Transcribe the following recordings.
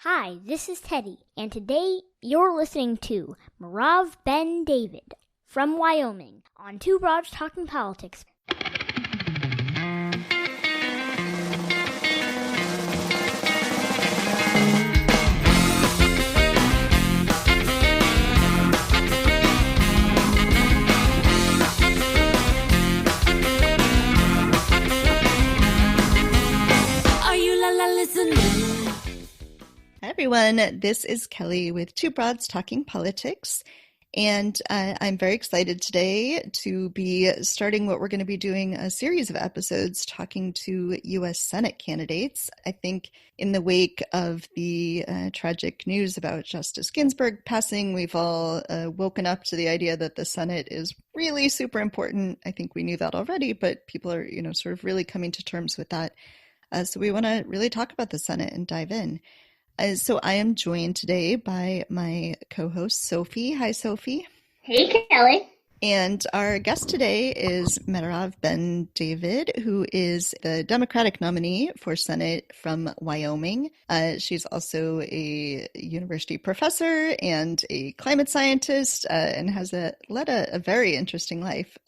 Hi, this is Teddy, and today you're listening to Merav Ben-David from Wyoming on Two Broads Talking Politics. Are you listening? Hi everyone, this is Kelly with Two Broads Talking Politics, and I'm very excited today to be starting what we're going to be doing a series of episodes talking to U.S. Senate candidates. I think in the wake of the tragic news about Justice Ginsburg passing, we've all woken up to the idea that the Senate is really super important. I think we knew that already, but people are, sort of really coming to terms with that. So we want to really talk about the Senate and dive in. So I am joined today by my co-host, Sophy. Hi, Sophy. Hey, Kelly. And our guest today is Merav Ben-David, who is the Democratic nominee for Senate from Wyoming. She's also a university professor and a climate scientist and has led a very interesting life.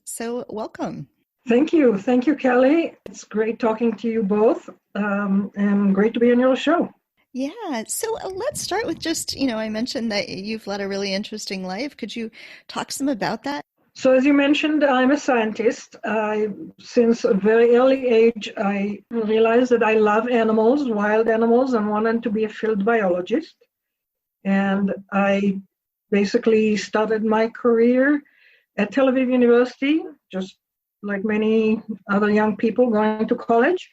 So welcome. Thank you. Thank you, Kelly. It's great talking to you both and great to be on your show. Yeah. So let's start with just, I mentioned that you've led a really interesting life. Could you talk some about that? So as you mentioned, I'm a scientist. Since a very early age, I realized that I love animals, wild animals, and wanted to be a field biologist. And I basically started my career at Tel Aviv University, just like many other young people going to college.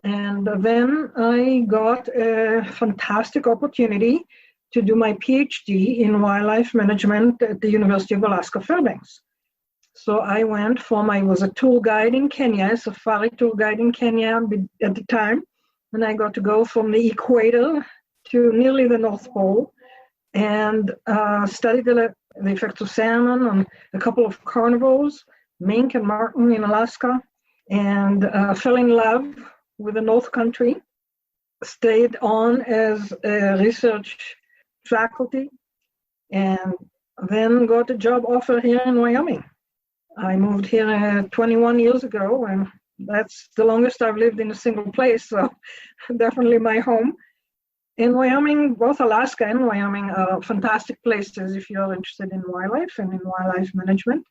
And then I got a fantastic opportunity to do my PhD in wildlife management at the University of Alaska Fairbanks. So I was a tour guide in Kenya, a safari tour guide in Kenya at the time, and I got to go from the equator to nearly the North Pole and studied the effects of salmon on a couple of carnivores, mink and marten in Alaska, and fell in love with the North Country, stayed on as a research faculty, and then got a job offer here in Wyoming. I moved here 21 years ago, and that's the longest I've lived in a single place, so definitely my home. In Wyoming, both Alaska and Wyoming are fantastic places if you're interested in wildlife and in wildlife management.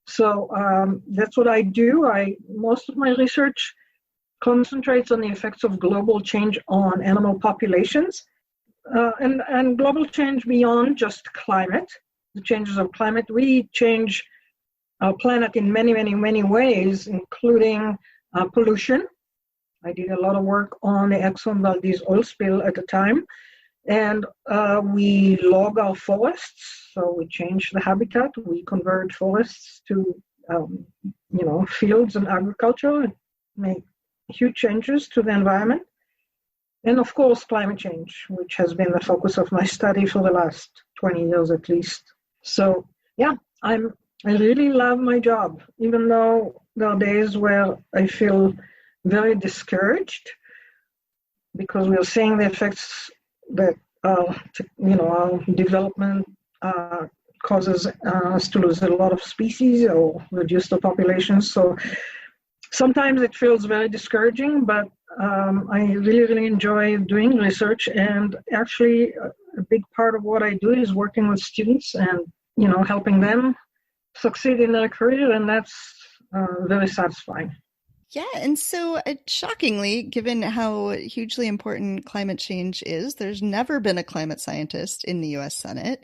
So that's what I do. Most of my research concentrates on the effects of global change on animal populations and global change beyond just climate, the changes of climate. We change our planet in many, many, many ways, including pollution. I did a lot of work on the Exxon Valdez oil spill at the time, and we log our forests, so we change the habitat. We convert forests to, fields and agriculture, and make huge changes to the environment. And of course, climate change, which has been the focus of my study for the last 20 years at least. So yeah, I really love my job, even though there are days where I feel very discouraged because we are seeing the effects that our development causes us to lose a lot of species or reduce the populations. So sometimes it feels very discouraging, but I really, really enjoy doing research. And actually, a big part of what I do is working with students and, helping them succeed in their career. And that's very satisfying. Yeah. And so shockingly, given how hugely important climate change is, there's never been a climate scientist in the U.S. Senate.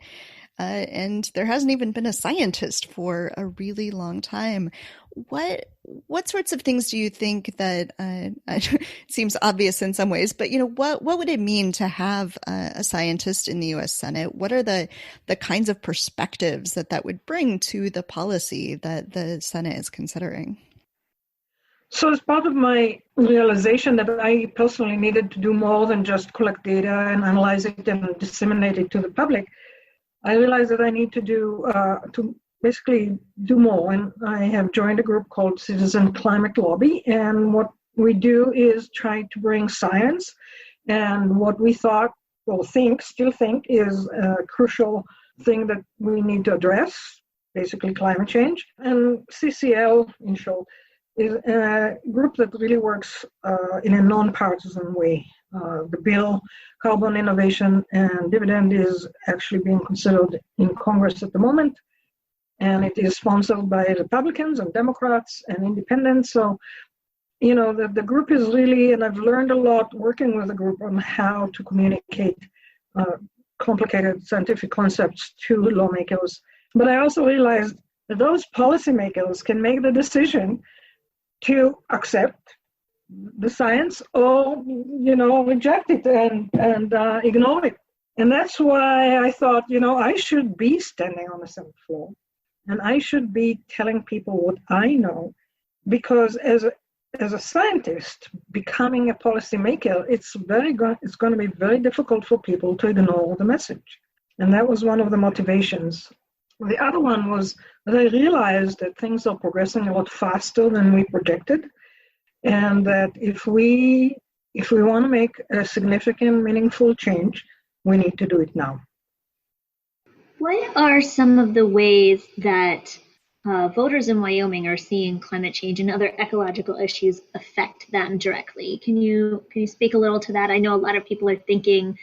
And there hasn't even been a scientist for a really long time. What sorts of things do you think that it seems obvious in some ways, but what would it mean to have a scientist in the U.S. Senate? What are the kinds of perspectives that would bring to the policy that the Senate is considering? So as part of my realization that I personally needed to do more than just collect data and analyze it and disseminate it to the public, I realized that I need to basically do more. And I have joined a group called Citizen Climate Lobby. And what we do is try to bring science and what we thought or still think is a crucial thing that we need to address, basically climate change. And CCL, in short, is a group that really works in a non-partisan way. The bill, Carbon Innovation and Dividend, is actually being considered in Congress at the moment, and it is sponsored by Republicans and Democrats and independents. So, the group is really, and I've learned a lot working with the group on how to communicate complicated scientific concepts to lawmakers. But I also realized that those policymakers can make the decision to accept the science or, reject it and ignore it. And that's why I thought, I should be standing on the Senate floor and I should be telling people what I know, because as a scientist, becoming a policymaker, it's going to be very difficult for people to ignore the message. And that was one of the motivations. The other one was that I realized that things are progressing a lot faster than we projected, and that if we want to make a significant, meaningful change, we need to do it now. What are some of the ways that voters in Wyoming are seeing climate change and other ecological issues affect them directly? Can you speak a little to that? I know a lot of people are thinking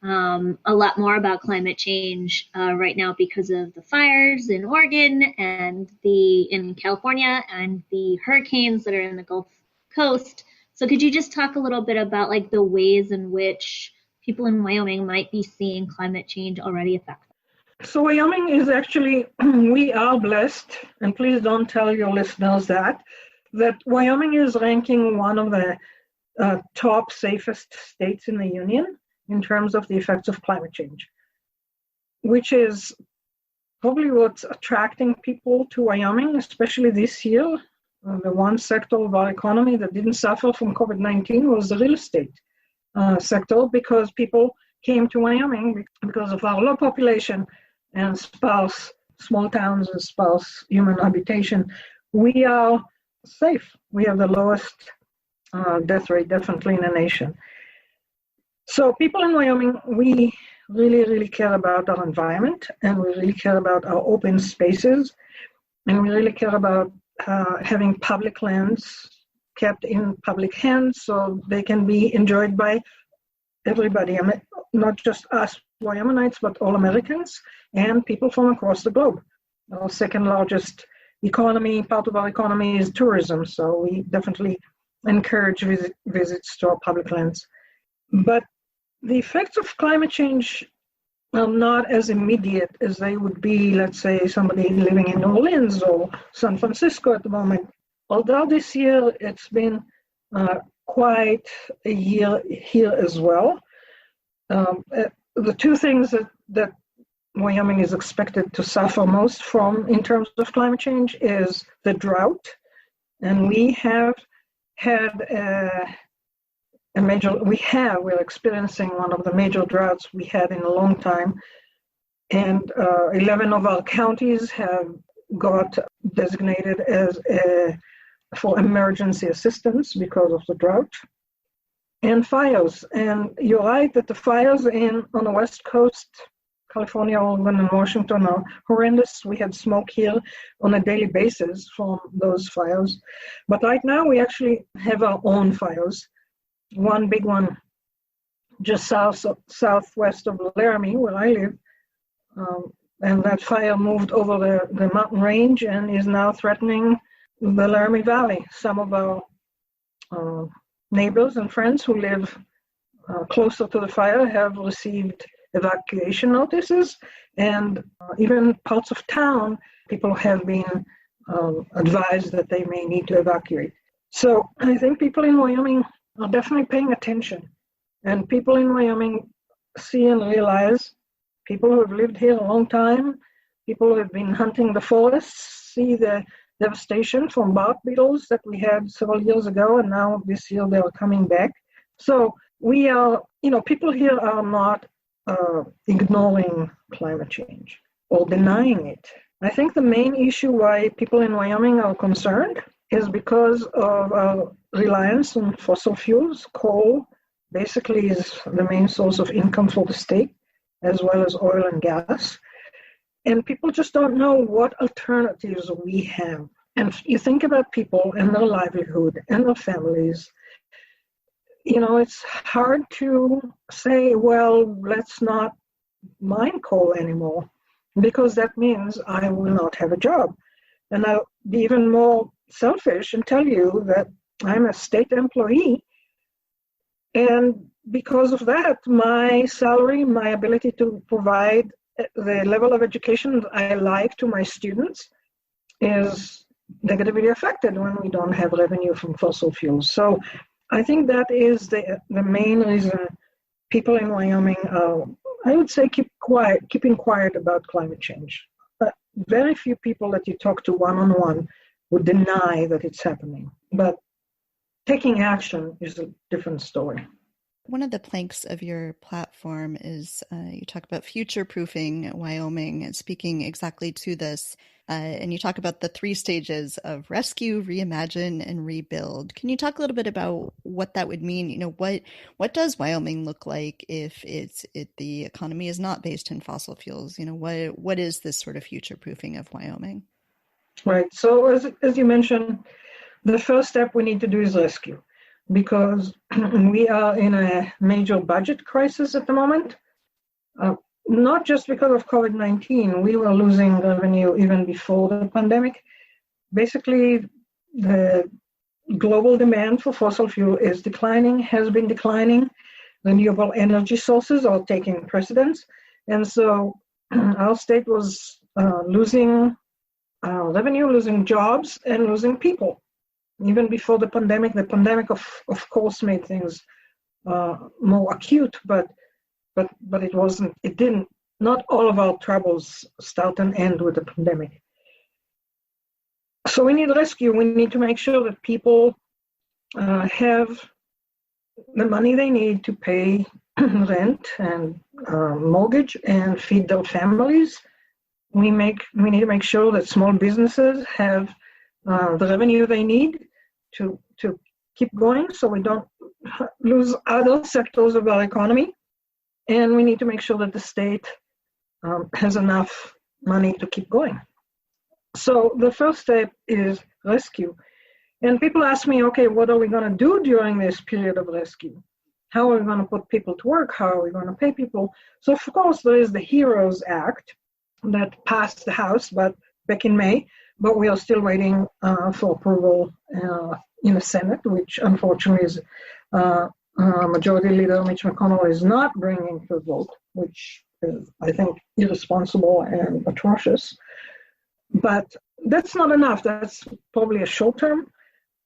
a lot more about climate change right now because of the fires in Oregon and in California and the hurricanes that are in the Gulf Coast. So could you just talk a little bit about the ways in which people in Wyoming might be seeing climate change already affect them? So Wyoming is actually, we are blessed, and please don't tell your listeners that Wyoming is ranking one of the top safest states in the union in terms of the effects of climate change, which is probably what's attracting people to Wyoming, especially this year. The one sector of our economy that didn't suffer from COVID-19 was the real estate sector, because people came to Wyoming because of our low population and sparse small towns and sparse human habitation. We are safe. We have the lowest death rate, definitely, in the nation. So people in Wyoming, we really, really care about our environment, and we really care about our open spaces, and we really care about having public lands kept in public hands so they can be enjoyed by everybody. I mean, not just us Wyomingites, but all Americans and people from across the globe. Our second largest part of our economy is tourism, so we definitely encourage visits to our public lands. But the effects of climate change are not as immediate as they would be, let's say, somebody living in New Orleans or San Francisco at the moment. Although this year it's been quite a year here as well. The two things that Wyoming is expected to suffer most from in terms of climate change is the drought. And we have had we're experiencing one of the major droughts we had in a long time. And 11 of our counties have got designated as for emergency assistance because of the drought. And fires. And you're right that the fires on the West Coast, California, Oregon, and Washington, are horrendous. We had smoke here on a daily basis from those fires. But right now we actually have our own fires. One big one just southwest of Laramie, where I live. And that fire moved over the mountain range and is now threatening the Laramie Valley. Some of our neighbors and friends who live closer to the fire have received evacuation notices, and even parts of town, people have been advised that they may need to evacuate. So I think people in Wyoming are definitely paying attention, and people in Wyoming see and realize, people who have lived here a long time, people who have been hunting the forests, see the devastation from bark beetles that we had several years ago, and now this year they are coming back. So we are, people here are not ignoring climate change or denying it. I think the main issue why people in Wyoming are concerned is because of our reliance on fossil fuels, coal, basically is the main source of income for the state, as well as oil and gas. And people just don't know what alternatives we have. And you think about people and their livelihood and their families. It's hard to say, well, let's not mine coal anymore, because that means I will not have a job. And I'll be even more selfish and tell you that I'm a state employee. And because of that, my salary, my ability to provide the level of education that I like to my students is negatively affected when we don't have revenue from fossil fuels. So I think that is the main reason people in Wyoming, I would say, keeping quiet about climate change. But very few people that you talk to one-on-one would deny that it's happening. But taking action is a different story. One of the planks of your platform is you talk about future-proofing Wyoming, and speaking exactly to this. And you talk about the 3 stages of rescue, reimagine, and rebuild. Can you talk a little bit about what that would mean? What does Wyoming look like if the economy is not based in fossil fuels? What is this sort of future-proofing of Wyoming? Right. So as you mentioned, the first step we need to do is rescue, because we are in a major budget crisis at the moment. Not just because of COVID-19, we were losing revenue even before the pandemic. Basically, the global demand for fossil fuel is declining, has been declining. Renewable energy sources are taking precedence. And so our state was losing revenue, losing jobs, and losing people. Even before the pandemic of course made things more acute, but it didn't. Not all of our troubles start and end with the pandemic. So we need rescue. We need to make sure that people have the money they need to pay rent and mortgage and feed their families. We need to make sure that small businesses have the revenue they need to keep going, so we don't lose other sectors of our economy. And we need to make sure that the state has enough money to keep going. So the first step is rescue. And people ask me, okay, what are we going to do during this period of rescue? How are we going to put people to work? How are we going to pay people? So of course there is the HEROES Act that passed the House back in May, but we are still waiting for approval in the Senate, which unfortunately is Majority Leader Mitch McConnell is not bringing to a vote, which is, I think, irresponsible and atrocious. But that's not enough. That's probably a short term.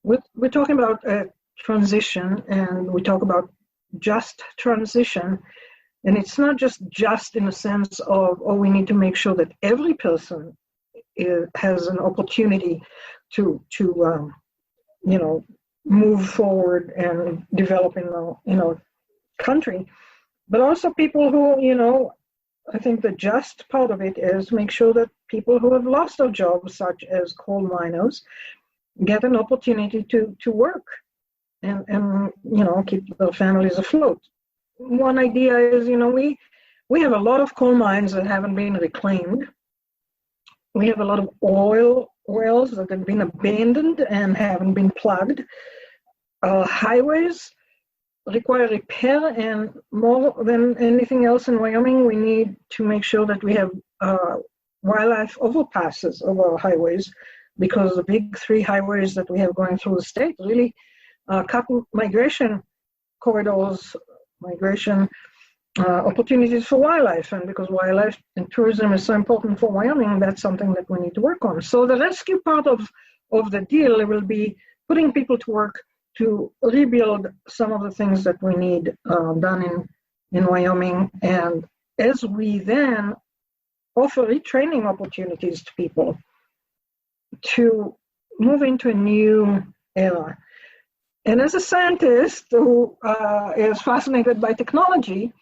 We're talking about a transition, and we talk about just transition. And it's not just in the sense of, we need to make sure that every person has an opportunity to move forward and develop in our country, but also people who, I think the just part of it is make sure that people who have lost their jobs, such as coal miners, get an opportunity to work and keep their families afloat. One idea is, we have a lot of coal mines that haven't been reclaimed. We have a lot of oil wells that have been abandoned and haven't been plugged. Highways require repair, and more than anything else in Wyoming, we need to make sure that we have wildlife overpasses over our highways, because the big 3 highways that we have going through the state really cut migration corridors, migration opportunities for wildlife. And because wildlife and tourism is so important for Wyoming, that's something that we need to work on. So the rescue part of the deal will be putting people to work to rebuild some of the things that we need done in Wyoming. And as we then offer retraining opportunities to people to move into a new era. And as a scientist who is fascinated by technology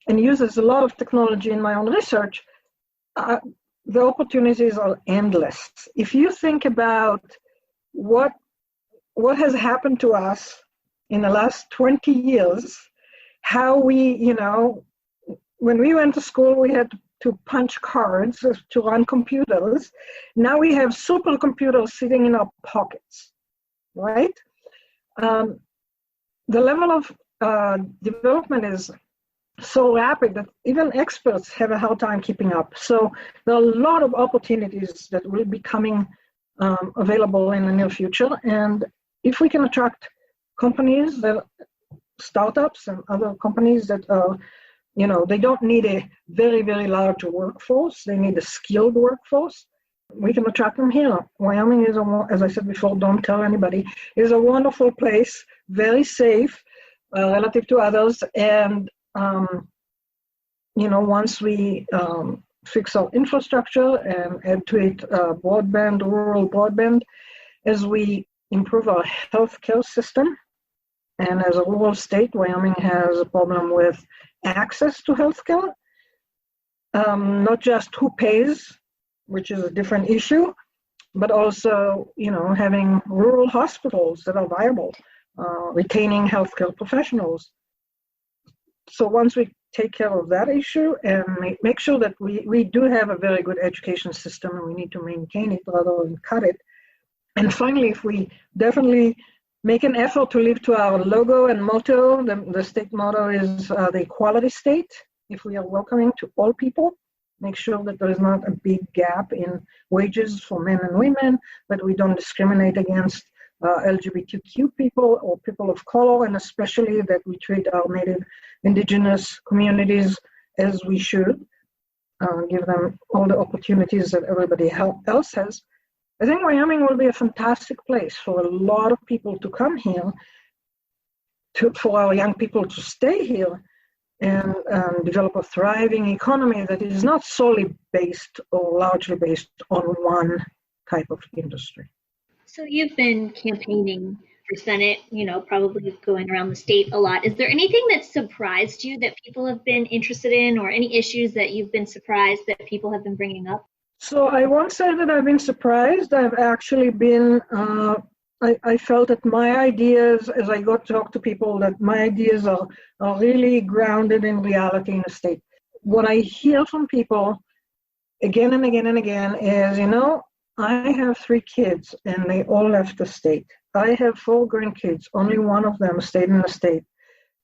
and uses a lot of technology in my own research, the opportunities are endless. If you think about what has happened to us in the last 20 years, how we, when we went to school, we had to punch cards to run computers. Now we have supercomputers sitting in our pockets, right? The level of development is so rapid that even experts have a hard time keeping up. So there are a lot of opportunities that will be coming available in the near future. And if we can attract companies, startups and other companies that are, they don't need a very, very large workforce. They need a skilled workforce. We can attract them here. Wyoming is, as I said before, don't tell anybody, is a wonderful place, very safe relative to others. And, once we fix our infrastructure and add to it rural broadband, as we improve our healthcare system, and as a rural state, Wyoming has a problem with access to healthcare, not just who pays, which is a different issue, but also, having rural hospitals that are viable, retaining healthcare professionals. So once we take care of that issue and make sure that we do have a very good education system, and we need to maintain it rather than cut it. And finally, if we definitely make an effort to live to our logo and motto, the state motto is the equality state. If we are welcoming to all people, make sure that there is not a big gap in wages for men and women, that we don't discriminate against LGBTQ people or people of color, and especially that we treat our native indigenous communities as we should, give them all the opportunities that everybody else has. I think Wyoming will be a fantastic place for a lot of people to come here, for our young people to stay here and develop a thriving economy that is not solely based or largely based on one type of industry. So you've been campaigning for Senate, probably going around the state a lot. Is there anything that surprised you that people have been interested in, or any issues that you've been surprised that people have been bringing up? So I won't say that I've been surprised. I've actually been, I felt that my ideas, as I got to talk to people, that my ideas are really grounded in reality in the state. What I hear from people again and again and again is, I have 3 kids and they all left the state. I have 4 grandkids. Only one of them stayed in the state.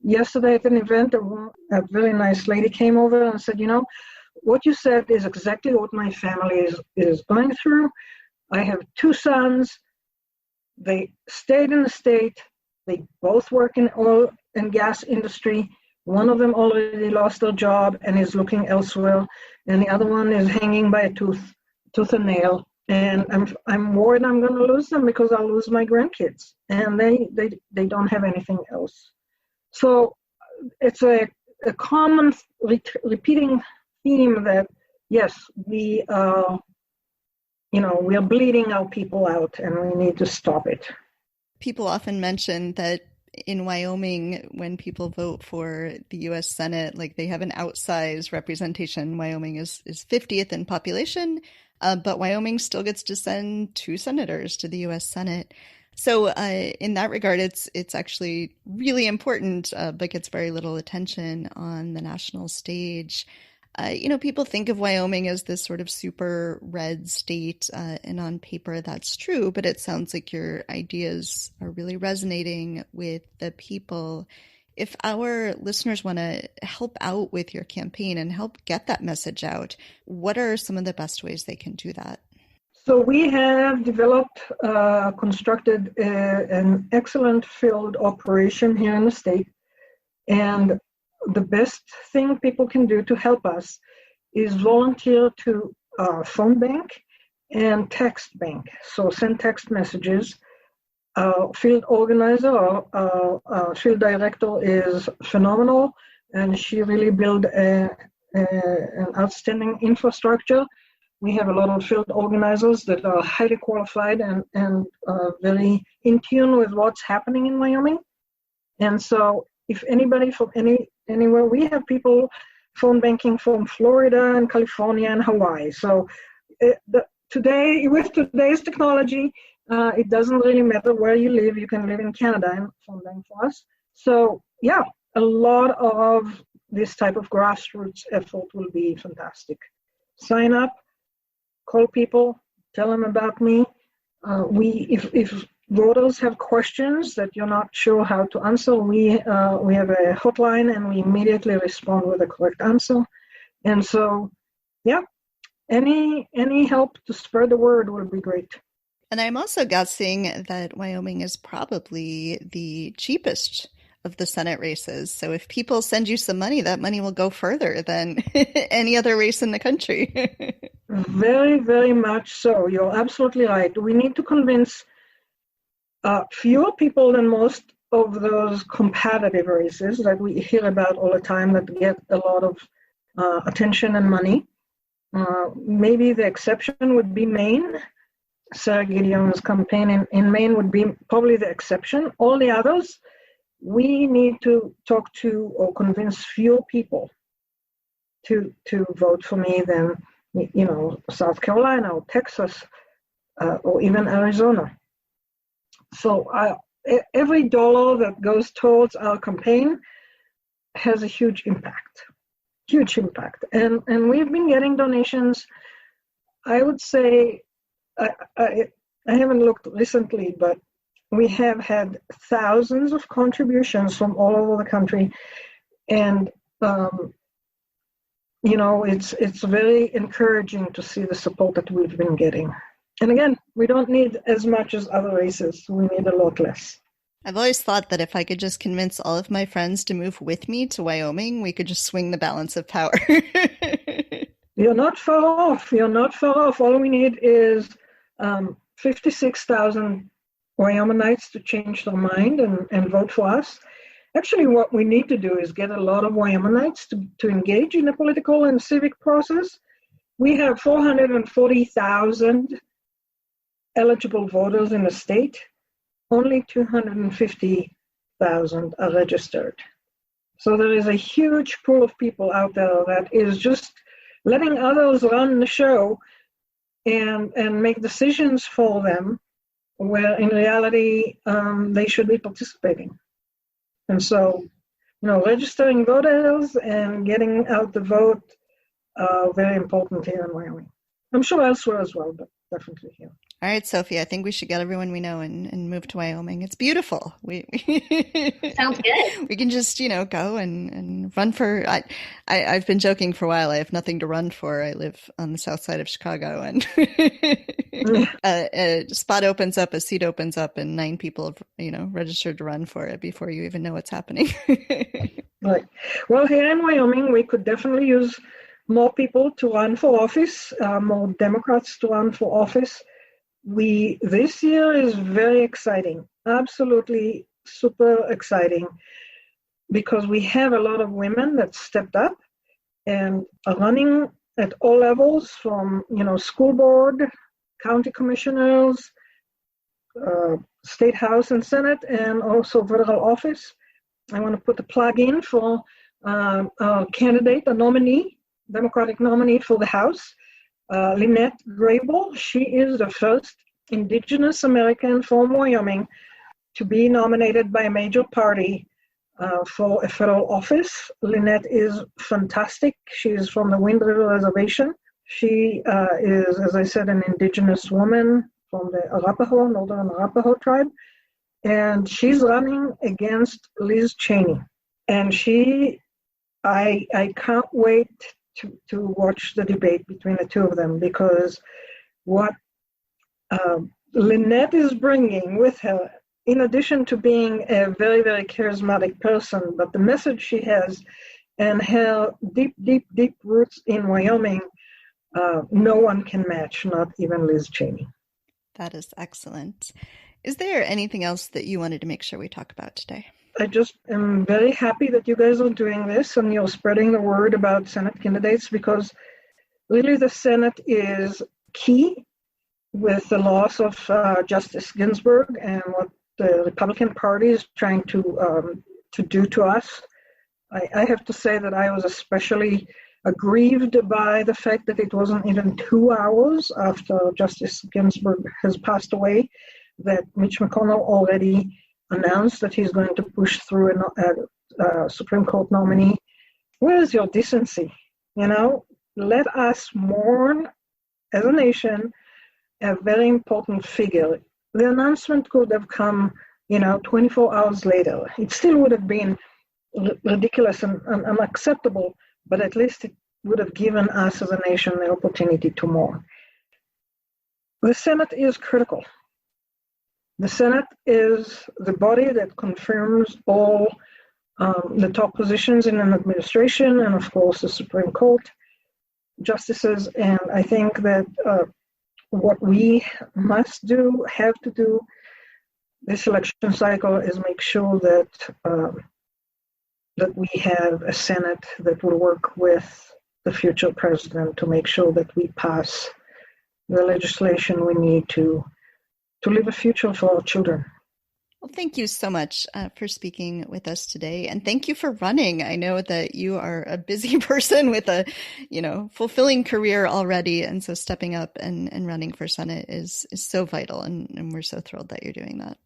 Yesterday at an event, a very nice lady came over and said, what you said is exactly what my family is going through. I have 2 sons. They stayed in the state. They both work in oil and gas industry. One of them already lost their job and is looking elsewhere, and the other one is hanging by a tooth and nail. And I'm worried I'm going to lose them because I'll lose my grandkids, and they don't have anything else. So it's a common repeating theme that, yes, we are bleeding our people out, and we need to stop it. People often mention that in Wyoming, when people vote for the U.S. Senate, they have an outsized representation. Wyoming is 50th in population, but Wyoming still gets to send 2 senators to the U.S. Senate. So in that regard, it's actually really important, but gets very little attention on the national stage. People think of Wyoming as this sort of super red state, and on paper that's true, but it sounds like your ideas are really resonating with the people. If our listeners want to help out with your campaign and help get that message out, what are some of the best ways they can do that? So we have constructed an excellent field operation here in the state, and the best thing people can do to help us is volunteer to phone bank and text bank. So send text messages. Field organizer, our field director is phenomenal, and she really built an outstanding infrastructure. We have a lot of field organizers that are highly qualified and very in tune with what's happening in Wyoming. And so if anybody from anywhere, we have people phone banking from Florida and California and Hawaii. So with today's technology, it doesn't really matter where you live. You can live in Canada and phone bank for us. So yeah, a lot of this type of grassroots effort will be fantastic. Sign up, call people, tell them about me. If voters have questions that you're not sure how to answer, we have a hotline and we immediately respond with the correct answer. And so, yeah, any help to spread the word would be great. And I'm also guessing that Wyoming is probably the cheapest of the Senate races. So if people send you some money, that money will go further than any other race in the country. Very, very much so. You're absolutely right. We need to convince fewer people than most of those competitive races that we hear about all the time that get a lot of attention and money. Maybe the exception would be Maine. Sarah Gideon's campaign in Maine would be probably the exception. All the others, we need to talk to or convince fewer people to vote for me than, South Carolina or Texas or even Arizona. So every dollar that goes towards our campaign has a huge impact. And we've been getting donations, I would say, I haven't looked recently, but we have had thousands of contributions from all over the country. And, it's very encouraging to see the support that we've been getting. And again, we don't need as much as other races. We need a lot less. I've always thought that if I could just convince all of my friends to move with me to Wyoming, we could just swing the balance of power. You're not far off. All we need is 56,000 Wyomingites to change their mind and vote for us. Actually, what we need to do is get a lot of Wyomingites to engage in the political and civic process. We have 440,000 eligible voters in the state. Only 250,000 are registered. So there is a huge pool of people out there that is just letting others run the show and make decisions for them, where in reality they should be participating. And so, registering voters and getting out the vote are very important here in Wyoming. I'm sure elsewhere as well, but definitely here. All right, Sophie, I think we should get everyone we know and move to Wyoming. It's beautiful. Sounds good. We can just, go and run for, I've been joking for a while. I have nothing to run for. I live on the south side of Chicago, and a spot opens up, a seat opens up, and 9 people have, registered to run for it before you even know what's happening. Right. Well, here in Wyoming, we could definitely use more people to run for office, more Democrats to run for office. This year is very exciting, absolutely super exciting, because we have a lot of women that stepped up and are running at all levels, from school board, county commissioners, state house and senate, and also federal office. I want to put a plug in for a candidate, a nominee, Democratic nominee for the House. Lynette Grable. She is the first Indigenous American from Wyoming to be nominated by a major party for a federal office. Lynette is fantastic. She is from the Wind River Reservation. She is, as I said, an Indigenous woman from the Northern Arapaho tribe. And she's running against Liz Cheney. And I can't wait to watch the debate between the two of them, because what Lynette is bringing with her, in addition to being a very, very charismatic person, but the message she has and her deep, deep, deep roots in Wyoming, no one can match, not even Liz Cheney. That is excellent. Is there anything else that you wanted to make sure we talk about today? I just am very happy that you guys are doing this and you're spreading the word about Senate candidates, because really the Senate is key with the loss of Justice Ginsburg and what the Republican Party is trying to do to us. I have to say that I was especially aggrieved by the fact that it wasn't even 2 hours after Justice Ginsburg has passed away that Mitch McConnell already announced that he's going to push through Supreme Court nominee, where is your decency? Let us mourn as a nation a very important figure. The announcement could have come, 24 hours later. It still would have been ridiculous and unacceptable, but at least it would have given us as a nation the opportunity to mourn. The Senate is critical. The Senate is the body that confirms all the top positions in an administration, and of course the Supreme Court justices. And I think that what we must do, have to do this election cycle is make sure that that we have a Senate that will work with the future president to make sure that we pass the legislation we need to live a future for our children. Well, thank you so much for speaking with us today. And thank you for running. I know that you are a busy person with a, fulfilling career already. And so stepping up and running for Senate is so vital. And we're so thrilled that you're doing that.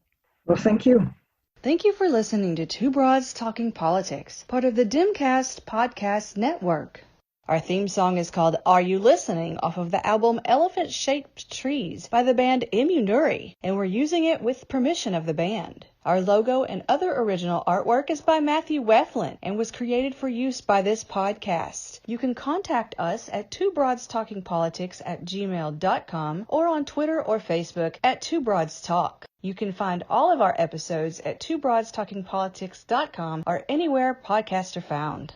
Well, thank you. Thank you for listening to Two Broads Talking Politics, part of the Dimcast Podcast Network. Our theme song is called Are You Listening? Off of the album Elephant Shaped Trees by the band Immunuri, and we're using it with permission of the band. Our logo and other original artwork is by Matthew Weflin and was created for use by this podcast. You can contact us at twobroadstalkingpolitics@gmail.com or on Twitter or Facebook at Two Broads Talk. You can find all of our episodes at twobroadstalkingpolitics.com or anywhere podcasts are found.